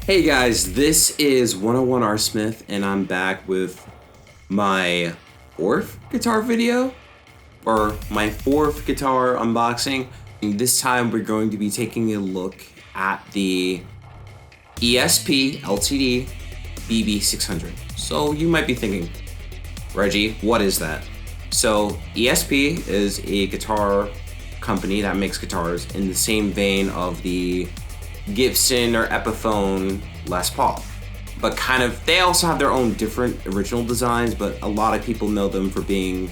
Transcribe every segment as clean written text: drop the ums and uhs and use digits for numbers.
Hey guys, this is 101 R Smith, and I'm back with my fourth guitar video, or my fourth guitar unboxing. And this time we're going to be taking a look at the ESP BB 600. So you might be thinking, Reggie, what is that? So ESP is a guitar company that makes guitars in the same vein of the Gibson or Epiphone Les Paul, but they also have their own different original designs, but a lot of people know them for being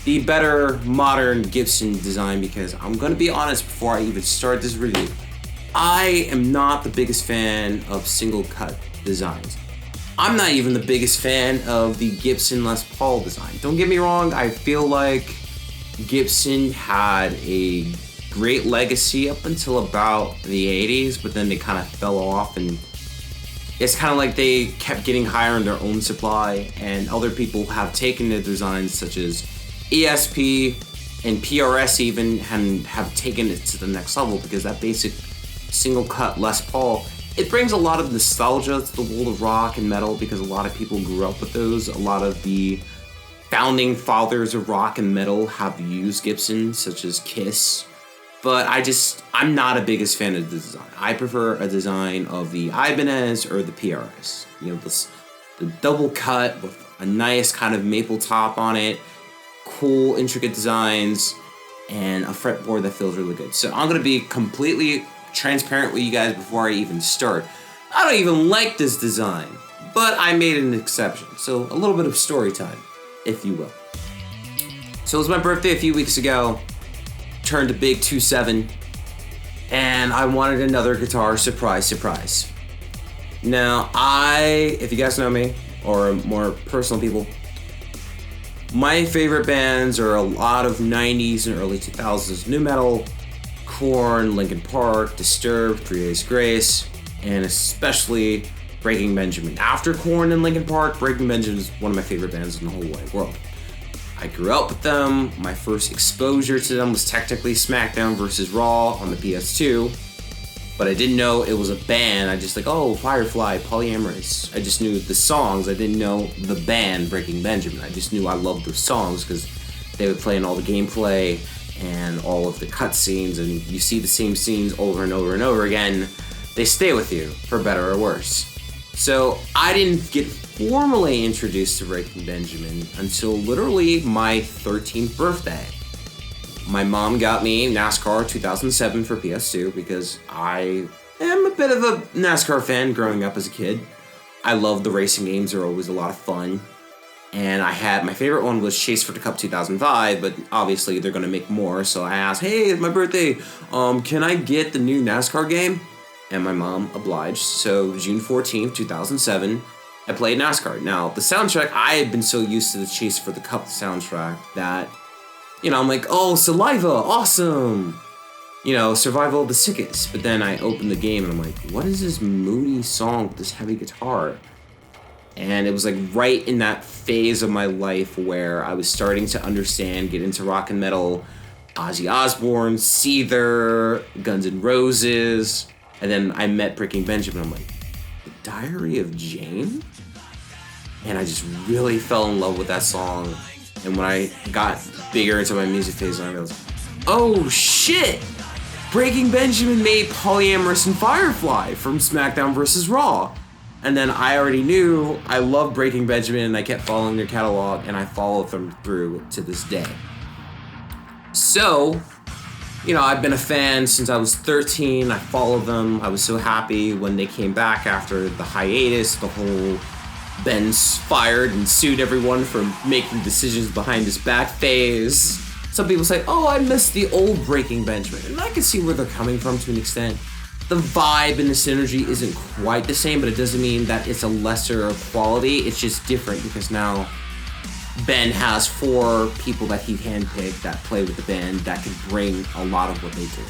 the better modern Gibson design. Because I'm gonna be honest, before I even start this review, I am not the biggest fan of single cut designs. I'm not even the biggest fan of the Gibson Les Paul design. Don't get me wrong, I feel like Gibson had a great legacy up until about the 80s, but then they kind of fell off, and it's kind of like they kept getting higher in their own supply, and other people have taken their designs such as ESP and PRS even and have taken it to the next level, because that basic single cut Les Paul, it brings a lot of nostalgia to the world of rock and metal, because a lot of people grew up with those. A lot of the founding fathers of rock and metal have used Gibson, such as Kiss. But I'm not a biggest fan of the design. I prefer a design of the Ibanez or the PRS. You know, the double cut with a nice kind of maple top on it, cool, intricate designs, and a fretboard that feels really good. So I'm gonna be completely transparent with you guys before I even start. I don't even like this design, but I made an exception. So a little bit of story time, if you will. So it was my birthday a few weeks ago. Turned a big 27, and I wanted another guitar. Surprise, surprise. Now, if you guys know me, or more personal people, my favorite bands are a lot of 90s and early 2000s nu metal, Korn, Linkin Park, Disturbed, 3 Days Grace, and especially Breaking Benjamin. After Korn and Linkin Park, Breaking Benjamin is one of my favorite bands in the whole wide world. I grew up with them. My first exposure to them was technically SmackDown vs. Raw on the PS2, but I didn't know it was a band. I just Firefly, Polyamorous. I just knew the songs. I didn't know the band Breaking Benjamin. I just knew I loved those songs because they would play in all the gameplay and all of the cutscenes, and you see the same scenes over and over and over again. They stay with you, for better or worse. So I didn't get formally introduced to Breaking Benjamin until literally my 13th birthday. My mom got me NASCAR 2007 for PS2 because I am a bit of a NASCAR fan growing up as a kid. I love the racing games, they're always a lot of fun. And my favorite one was Chase for the Cup 2005, but obviously they're gonna make more, so I asked, hey, it's my birthday, can I get the new NASCAR game? And my mom obliged. So June 14th, 2007, I played NASCAR. Now, the soundtrack, I had been so used to the Chase for the Cup soundtrack that, I'm like, oh, Saliva, awesome! Survival of the Sickest. But then I opened the game and I'm like, what is this moody song with this heavy guitar? And it was like right in that phase of my life where I was starting to understand, get into rock and metal, Ozzy Osbourne, Seether, Guns N' Roses. And then I met Breaking Benjamin. I'm like, The Diary of Jane? And I just really fell in love with that song. And when I got bigger into my music phase, I realized, oh shit! Breaking Benjamin made Polyamorous and Firefly from SmackDown vs. Raw. And then I already knew I loved Breaking Benjamin, and I kept following their catalog, and I followed them through to this day. So, I've been a fan since I was 13. I followed them. I was so happy when they came back after the hiatus, the whole Ben's fired and sued everyone for making decisions behind his back phase. Some people say, oh, I miss the old Breaking Benjamin. And I can see where they're coming from to an extent. The vibe and the synergy isn't quite the same, but it doesn't mean that it's a lesser quality. It's just different because now Ben has 4 people that he handpicked that play with the band that could bring a lot of what they do.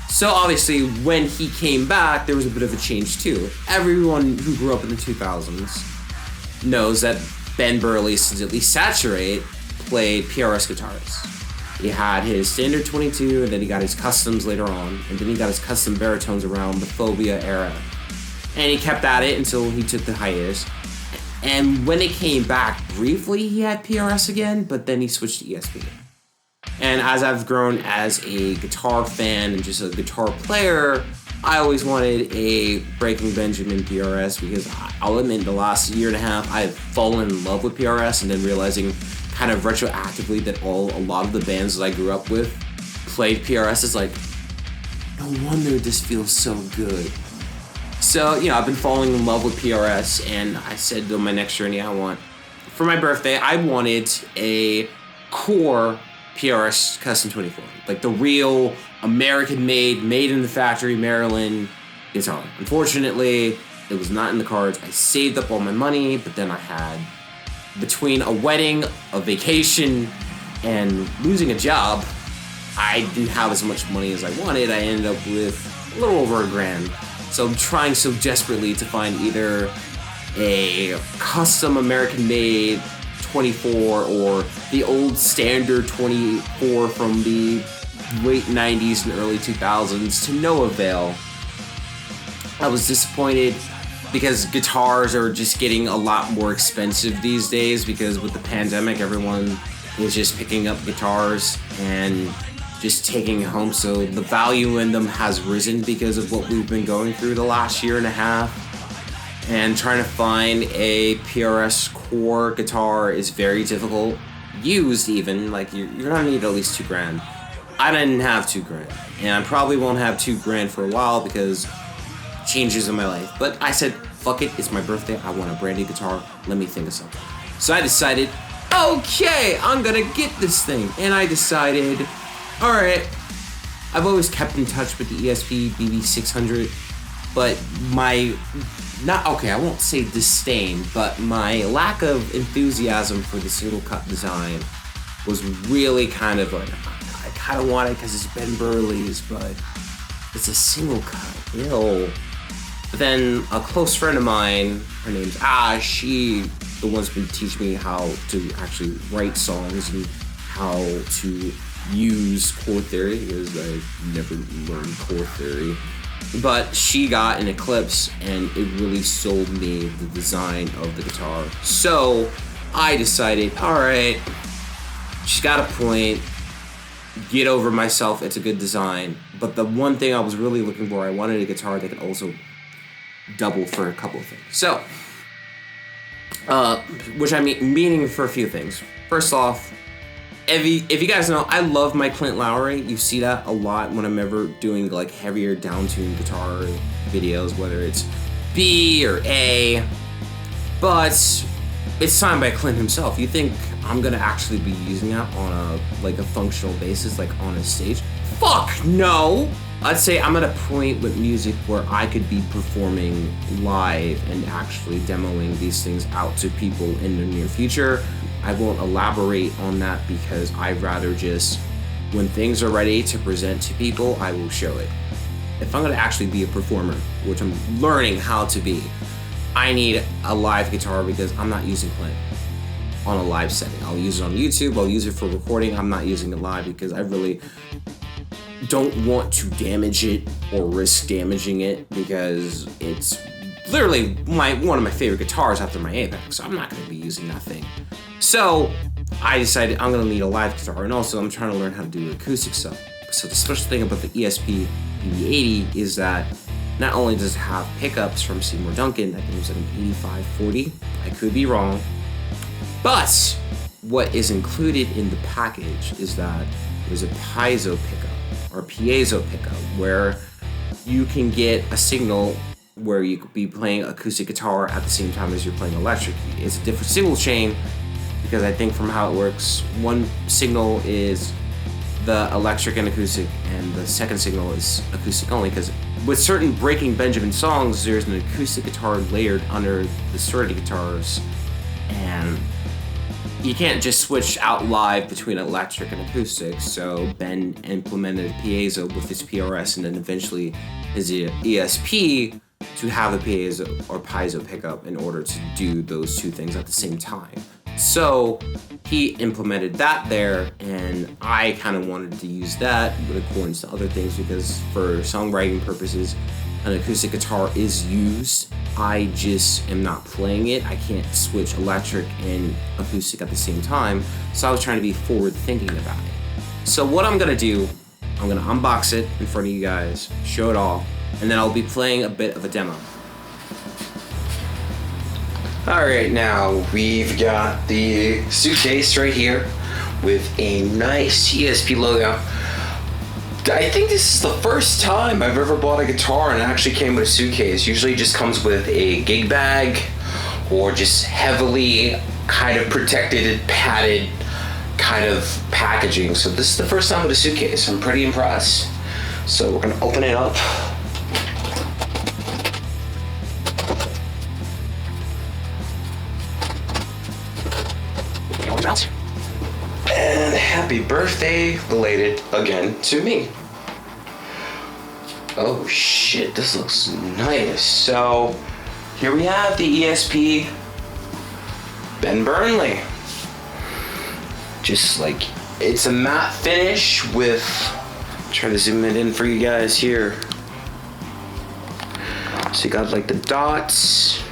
So obviously, when he came back, there was a bit of a change too. Everyone who grew up in the 2000s knows that Ben Burley, since at least Saturate, played PRS guitars. He had his standard 22, and then he got his customs later on, and then he got his custom baritones around the Phobia era. And he kept at it until he took the hiatus. And when it came back, briefly he had PRS again, but then he switched to ESP. And as I've grown as a guitar fan and just a guitar player, I always wanted a Breaking Benjamin PRS because I'll admit the last year and a half I've fallen in love with PRS, and then realizing kind of retroactively that a lot of the bands that I grew up with played PRS is like, no wonder this feels so good. So, I've been falling in love with PRS, and I said on my next journey for my birthday, I wanted a core PRS Custom 24. Like the real American-made, made in the factory, Maryland guitar. Unfortunately, it was not in the cards. I saved up all my money, but then I had, between a wedding, a vacation, and losing a job, I didn't have as much money as I wanted. I ended up with a little over $1,000. So I'm trying so desperately to find either a custom American-made 24 or the old standard 24 from the late 90s and early 2000s, to no avail. I was disappointed because guitars are just getting a lot more expensive these days, because with the pandemic, everyone is just picking up guitars and just taking it home. So the value in them has risen because of what we've been going through the last year and a half. And trying to find a PRS core guitar is very difficult. Used even, like you're gonna need at least $2,000. I didn't have $2,000, and I probably won't have $2,000 for a while because changes in my life. But I said, fuck it, it's my birthday, I want a brand new guitar, let me think of something. So I decided, okay, I'm gonna get this thing. And I decided, alright, I've always kept in touch with the ESP BB 600, but I won't say disdain, but my lack of enthusiasm for the single cut design was really kind of like, I kind of want it because it's Ben Burley's, but it's a single cut, ew. But then a close friend of mine, her name's she the one's been teaching me how to actually write songs and how to use chord theory, because I never learned chord theory. But she got an Eclipse, and it really sold me the design of the guitar. So I decided, alright, she's got a point, get over myself, it's a good design. But the one thing I was really looking for, I wanted a guitar that could also double for a couple of things. So, which I meaning for a few things. First off, if you guys know, I love my Clint Lowry. You see that a lot when I'm ever doing like heavier down-tuned guitar videos, whether it's B or A. But it's signed by Clint himself. You think I'm gonna actually be using that on a functional basis, like on a stage? Fuck no! I'd say I'm at a point with music where I could be performing live and actually demoing these things out to people in the near future. I won't elaborate on that because I'd rather just, when things are ready to present to people, I will show it. If I'm gonna actually be a performer, which I'm learning how to be, I need a live guitar because I'm not using Clint on a live setting. I'll use it on YouTube, I'll use it for recording. I'm not using it live because I really don't want to damage it or risk damaging it, because it's literally one of my favorite guitars after my Apex, so I'm not gonna be using that thing. So I decided I'm gonna need a live guitar, and also I'm trying to learn how to do acoustic stuff. So the special thing about the ESP BB80 is that not only does it have pickups from Seymour Duncan, I think it was at an 8540, I could be wrong, but what is included in the package is that there's a piezo pickup, where you can get a signal where you could be playing acoustic guitar at the same time as you're playing electric. It's a different single chain, because I think from how it works, one signal is the electric and acoustic, and the second signal is acoustic only, because with certain Breaking Benjamin songs, there's an acoustic guitar layered under the Surety guitars, and you can't just switch out live between electric and acoustic. So Ben implemented piezo with his PRS, and then eventually his ESP to have a piezo pickup in order to do those two things at the same time. So he implemented that there, and I kind of wanted to use that in accordance to other things, because for songwriting purposes, an acoustic guitar is used. I just am not playing it. I can't switch electric and acoustic at the same time, so I was trying to be forward thinking about it. So what I'm gonna do, I'm gonna unbox it in front of you guys, show it all, and then I'll be playing a bit of a demo. Alright, now we've got the suitcase right here with a nice ESP logo. I think this is the first time I've ever bought a guitar and it actually came with a suitcase. Usually it just comes with a gig bag or just heavily kind of protected, padded kind of packaging. So this is the first time with a suitcase. I'm pretty impressed. So we're gonna open it up. And happy birthday, belated again to me. Oh shit, this looks nice. So here we have the ESP Ben Burnley. Just like, it's a matte finish with, try to zoom it in for you guys here. So you got like the dots,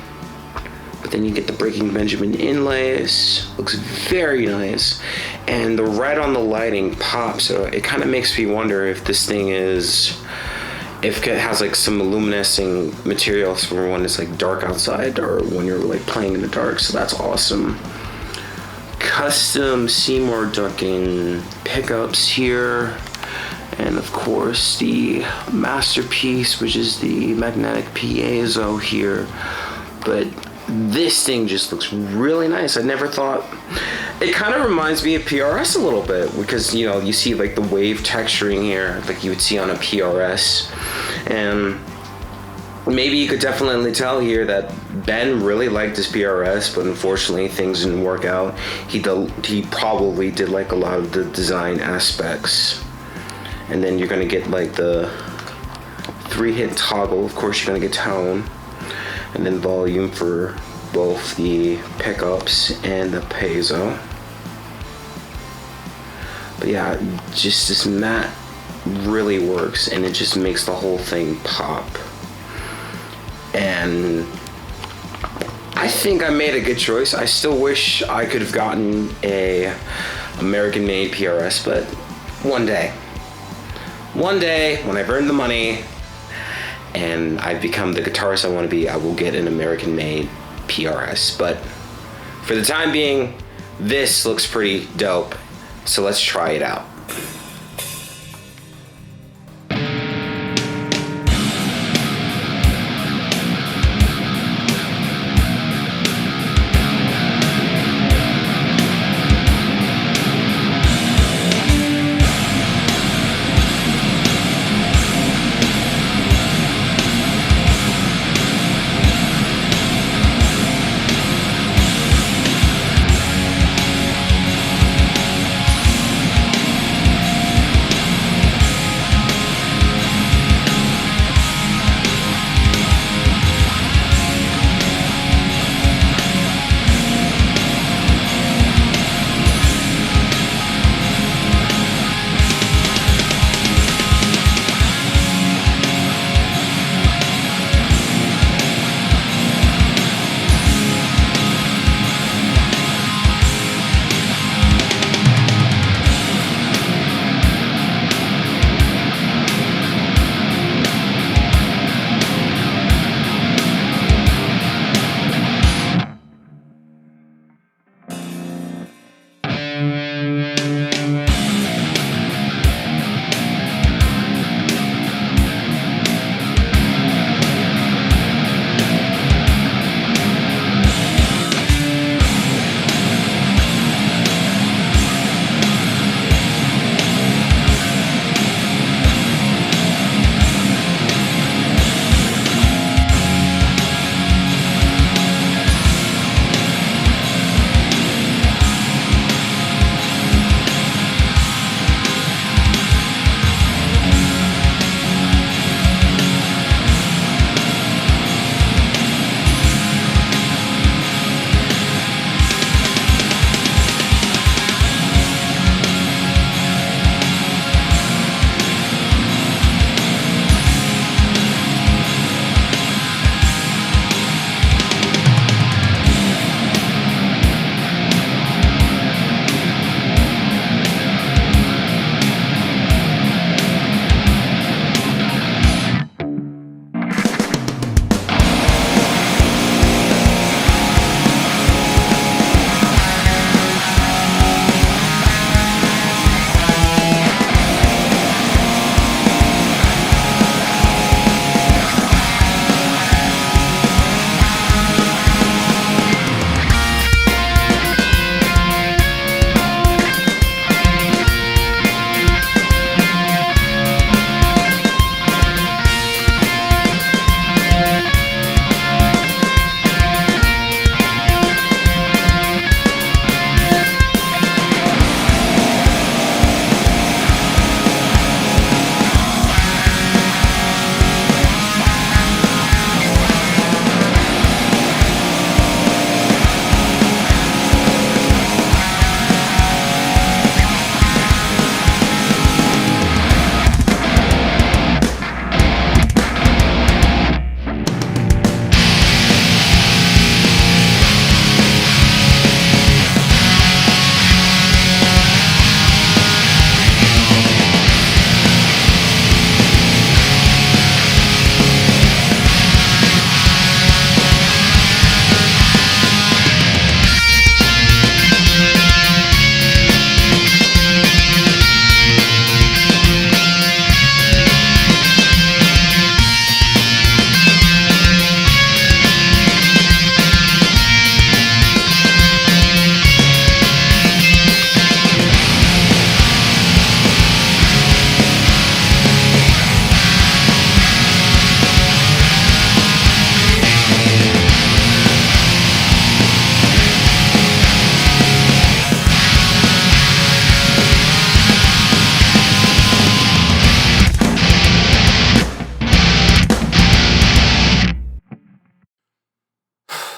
but then you get the Breaking Benjamin inlays. Looks very nice. And the red on the lighting pops, so it kind of makes me wonder if this thing is, if it has like some luminescing materials for when it's like dark outside or when you're like playing in the dark, so that's awesome. Custom Seymour Duncan pickups here, and of course the masterpiece, which is the magnetic piezo here. But this thing just looks really nice. I never thought, it kind of reminds me of PRS a little bit, because you know, you see like the wave texturing here like you would see on a PRS, and maybe you could definitely tell here that Ben really liked his PRS, but unfortunately things didn't work out. He probably did like a lot of the design aspects. And then you're gonna get like the 3-hit toggle. Of course, you're gonna get tone, and then volume for both the pickups and the piezo. But yeah, just this matte really works, and it just makes the whole thing pop. And I think I made a good choice. I still wish I could have gotten a American-made PRS, but one day when I've earned the money and I've become the guitarist I want to be, I will get an American-made PRS. But for the time being, this looks pretty dope, so let's try it out.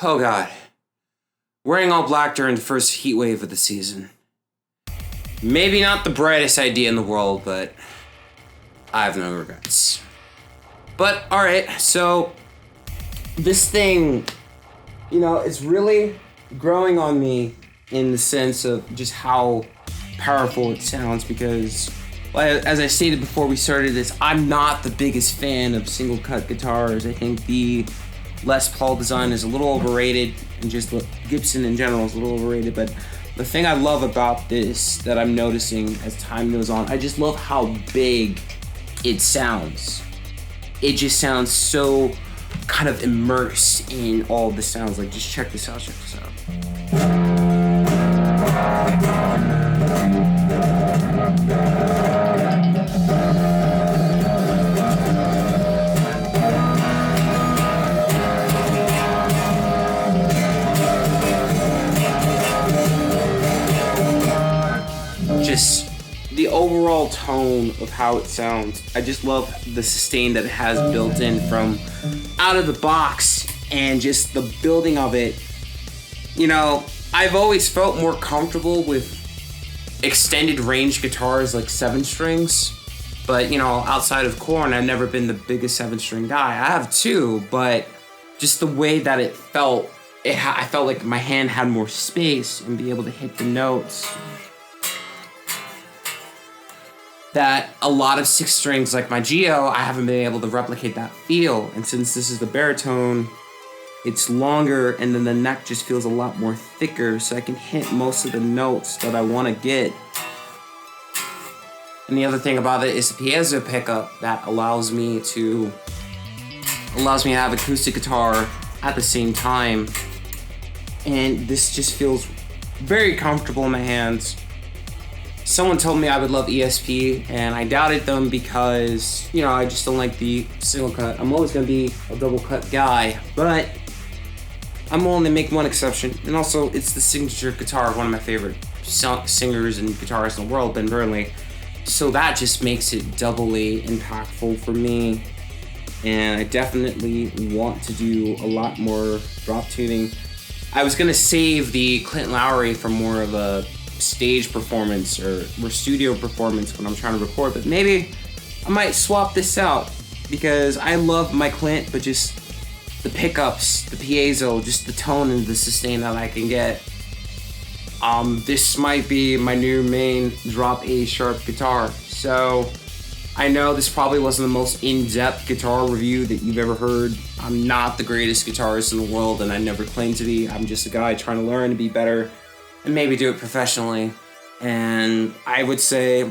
Oh god. Wearing all black during the first heat wave of the season. Maybe not the brightest idea in the world, but I have no regrets. But, alright, so this thing, you know, it's really growing on me in the sense of just how powerful it sounds because, as I stated before we started this, I'm not the biggest fan of single cut guitars. I think the Les Paul design is a little overrated, and just Gibson in general is a little overrated, but the thing I love about this that I'm noticing as time goes on, I just love how big it sounds. It just sounds so kind of immersed in all the sounds. Like, just check this out, check this out. Just the overall tone of how it sounds. I just love the sustain that it has built in from out of the box, and just the building of it. You know, I've always felt more comfortable with extended range guitars like 7-strings, but you know, outside of Korn, I've never been the biggest 7-string guy. I have two, but just the way that it felt, I felt like my hand had more space and be able to hit the notes that a lot of 6 strings like my Geo, I haven't been able to replicate that feel. And since this is the baritone, it's longer, and then the neck just feels a lot more thicker, so I can hit most of the notes that I want to get. And the other thing about it is the piezo pickup that allows me to have acoustic guitar at the same time. And this just feels very comfortable in my hands. Someone told me I would love ESP, and I doubted them because, you know, I just don't like the single cut. I'm always going to be a double cut guy, but I'm willing to make one exception. And also, it's the signature guitar of one of my favorite singers and guitarists in the world, Ben Burnley. So that just makes it doubly impactful for me. And I definitely want to do a lot more drop tuning. I was going to save the Clint Lowry for more of a stage performance or studio performance when I'm trying to record, but maybe I might swap this out because I love my Clint, but just the pickups, the piezo, just the tone and the sustain that I can get. This might be my new main drop A sharp guitar. So I know this probably wasn't the most in-depth guitar review that you've ever heard. I'm not the greatest guitarist in the world, and I never claim to be. I'm just a guy trying to learn to be better and maybe do it professionally. And I would say,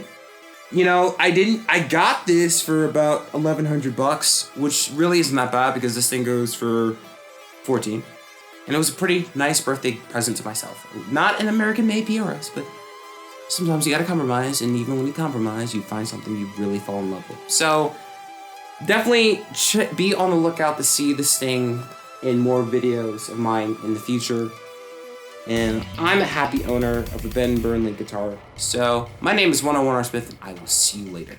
you know, I got this for about $1,100, which really isn't that bad because this thing goes for $14. And it was a pretty nice birthday present to myself. Not an American-made PRS, but sometimes you gotta compromise, and even when you compromise, you find something you really fall in love with. So definitely be on the lookout to see this thing in more videos of mine in the future. And I'm a happy owner of a Ben Burnley guitar. So my name is 101 R Smith, and I will see you later.